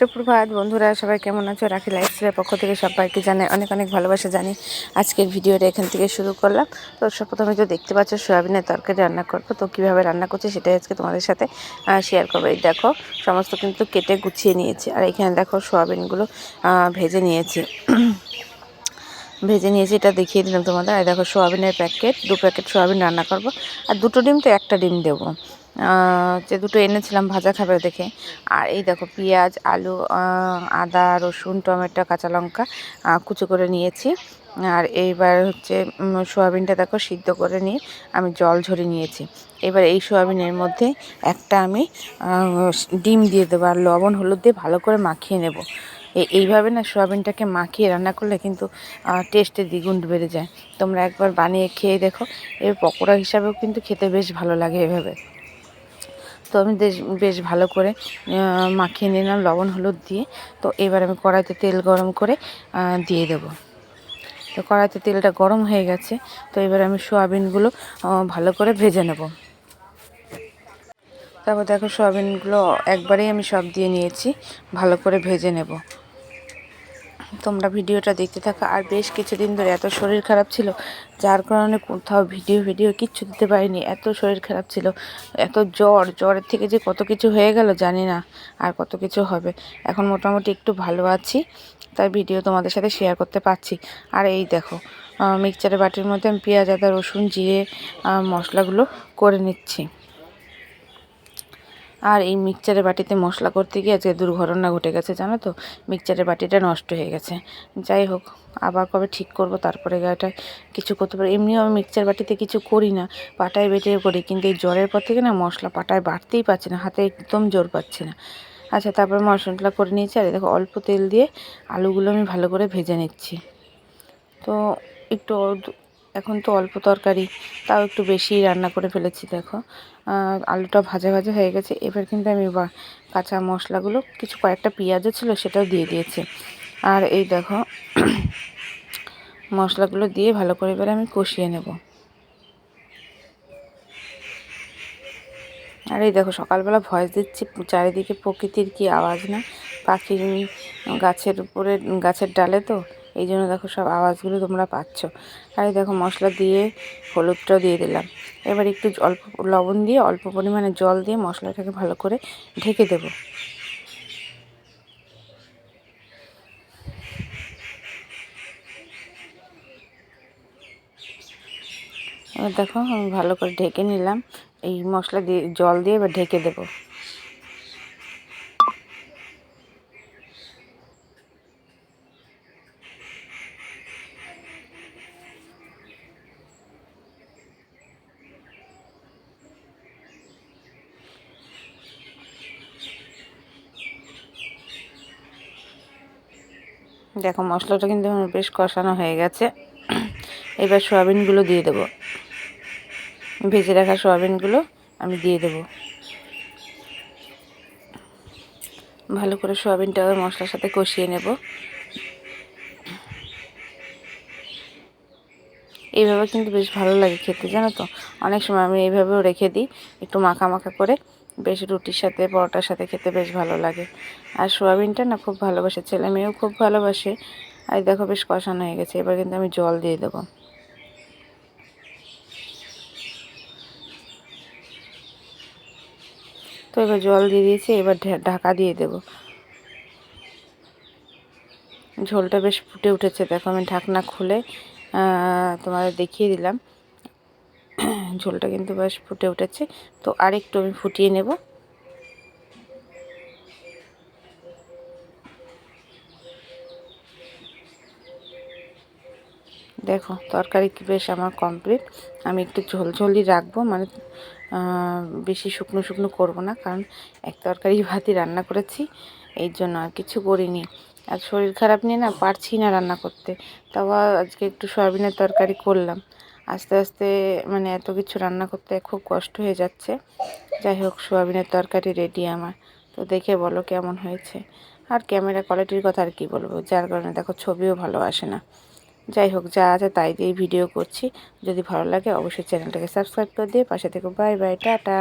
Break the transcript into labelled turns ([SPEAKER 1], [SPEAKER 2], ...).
[SPEAKER 1] সুপ্রভাত বন্ধুরা, সবাই কেমন আছো? রাখি লাইফস্টাইলের পক্ষ থেকে সবাইকে জানাই অনেক অনেক ভালোবাসা জানি। আজকের ভিডিওটা এখান থেকে শুরু করলাম। তো প্রথমে তো দেখতে পাচ্ছ সয়াবিনের তরকারি রান্না করবো। তো কীভাবে রান্না করছি সেটাই আজকে তোমাদের সাথে শেয়ার করবো। এই দেখো, সমস্ত কিন্তু কেটে গুছিয়ে নিয়েছি। আর এখানে দেখো সয়াবিনগুলো ভেজে নিয়েছি। এটা দেখিয়ে দিলাম তোমাদের। আর দেখো সোয়াবিনের প্যাকেট, 2 প্যাকেট সোয়াবিন রান্না করব। আর 2টো ডিম তো 1টা ডিম দেবো, যে 2টো এনেছিলাম ভাজা খাবে দেখে। আর এই দেখো পেঁয়াজ, আলু, আদা, রসুন, টমেটো, কাঁচা লঙ্কা কুচো করে নিয়েছি। আর এইবার হচ্ছে সোয়াবিনটা দেখো সিদ্ধ করে নিয়ে আমি জল ঝরিয়ে নিয়েছি। এবার এই সোয়াবিনের মধ্যে একটা আমি ডিম দিয়ে দেবো আর লবণ হলুদ দিয়ে ভালো করে মাখিয়ে নেব। এইভাবে না সোয়াবিনটাকে মাখিয়ে রান্না করলে কিন্তু টেস্টের দ্বিগুণ বেড়ে যায়। তোমরা একবার বানিয়ে খেয়ে দেখো। এর পকোড়া হিসাবেও কিন্তু খেতে বেশ ভালো লাগে এভাবে। তো আমি বেশ ভালো করে মাখিয়ে নিলাম লবণ হলুদ দিয়ে। তো এবার আমি কড়াইতে তেল গরম করে দিয়ে দেবো। তো কড়াইতে তেলটা গরম হয়ে গেছে। তো এবার আমি সোয়াবিনগুলো ভালো করে ভেজে নেব। তারপর দেখো সোয়াবিনগুলো একবারেই আমি সব দিয়ে নিয়েছি, ভালো করে ভেজে নেব। তোমরা ভিডিওটা দেখতে থাকো। আর বেশ কিছুদিন ধরে এত শরীর খারাপ ছিল, যার কারণে কোথাও ভিডিও কিচ্ছু দিতে পারিনি। এত শরীর খারাপ ছিল, এত জ্বরের থেকে যে কত কিছু হয়ে গেল জানি না, আর কত কিছু হবে। এখন মোটামুটি একটু ভালো আছি, তাই ভিডিও তোমাদের সাথে শেয়ার করতে পারছি। আর এই দেখো মিক্সচারের বাটির মধ্যে আমি পেঁয়াজ, আদা, রসুন, জিরে মশলাগুলো করে নিচ্ছি। আর এই মিক্সচারের বাটিতে মশলা করতে গিয়ে আজকে দুর্ঘটনা ঘটে গেছে, জানো তো। মিক্সচারের বাটিটা নষ্ট হয়ে গেছে। যাই হোক, আবার কবে ঠিক করব, তারপরে গাটায় কিছু করতে পারি। এমনিও আমি মিক্সচার বাটিতে কিছু করি না, পাটায় বেটে করি। কিন্তু এই জ্বরের পর থেকে না মশলা পাটায় বাটতেই পারছি না, হাতে একদম জোর পাচ্ছি না। আচ্ছা, তারপরে মশলাটা করে নিয়েছি। আর দেখো অল্প তেল দিয়ে আলুগুলো আমি ভালো করে ভেজে নিচ্ছি। তো একটু এখন তো অল্প তরকারি, তাও একটু বেশি রান্না করে ফেলেছি। দেখো আলুটা ভাজা ভাজা হয়ে গেছে। এবার কিন্তু আমি কাঁচা মশলাগুলো, কয়েকটা পেঁয়াজও ছিল সেটাও দিয়ে দিয়েছি। আর এই দেখো মশলাগুলো দিয়ে ভালো করে এবার আমি কষিয়ে নেব। আর এই দেখো সকালবেলা ভয়েস দিচ্ছি, চারিদিকে প্রকৃতির কি আওয়াজ না, পাখির গাছের উপরে গাছের ডালে, তো এই জন্য দেখো সব আওয়াজগুলো তোমরা পাচ্ছ। আর এই দেখো মশলা দিয়ে হলুদটাও দিয়ে দিলাম। এবার একটু অল্প লবণ দিয়ে অল্প পরিমাণে জল দিয়ে মশলাটাকে ভালো করে ঢেকে দেব। এবার দেখো আমি ভালো করে ঢেকে নিলাম। এই মশলা দিয়ে জল দিয়ে এবার ঢেকে দেবো। দেখো মশলাটা কিন্তু আমার বেশ কষানো হয়ে গেছে। এবার সয়াবিনগুলো দিয়ে দেবো, ভেজে রাখা সয়াবিনগুলো আমি দিয়ে দেবো। ভালো করে সয়াবিনটা মশলার সাথে কষিয়ে নেব। এইভাবে কিন্তু বেশ ভালো লাগে খেতে, জানো তো। অনেক সময় আমি এইভাবেও রেখে দিই, একটু মাখা মাখা করে বেশ রুটির সাথে পরোটার সাথে খেতে বেশ ভালো লাগে। আর সোয়াবিনটা না খুব ভালোবাসে, ছেলে মেয়েও খুব ভালোবাসে। আর দেখো বেশ কষানো হয়ে গেছে। এবার কিন্তু আমি জল দিয়ে দেবো। তো এবার জল দিয়ে দিয়েছি, এবার ঢাকা দিয়ে দেব। ঝোলটা বেশ ফুটে উঠেছে, দেখো আমি ঢাকনা খুলে তোমাদের দেখিয়ে দিলাম। ঝোলটা কিন্তু বেশ ফুটে উঠেছে। তো আরেকটু আমি ফুটিয়ে নেব। দেখো তরকারি বেশ আমার কমপ্লিট। আমি একটু ঝোলঝোলই রাখবো, মানে বেশি শুকনো শুকনো করবো না, কারণ এক তরকারি ভাতই রান্না করেছি, এই জন্য আর কিছু করিনি। আর শরীর খারাপ নিয়ে না পারছি না রান্না করতে, তাও আজকে একটু সয়াবিনের তরকারি করলাম। আস্তে আস্তে মানে এত কিছু রান্না করতে খুব কষ্ট হয়ে যাচ্ছে। যাই হোক, সয়াবিনের তরকারি রেডি আমার। তো দেখে বলো কেমন হয়েছে। আর ক্যামেরা কোয়ালিটির কথা আর কি বলবো, যার কারণে দেখো ছবিও ভালো আসে না। যাই হোক, যা আছে তাই দিয়েই ভিডিও করছি। যদি ভালো লাগে অবশ্যই চ্যানেলটাকে সাবস্ক্রাইব করে দিয়ে পাশে থেকে। Bye bye, tata.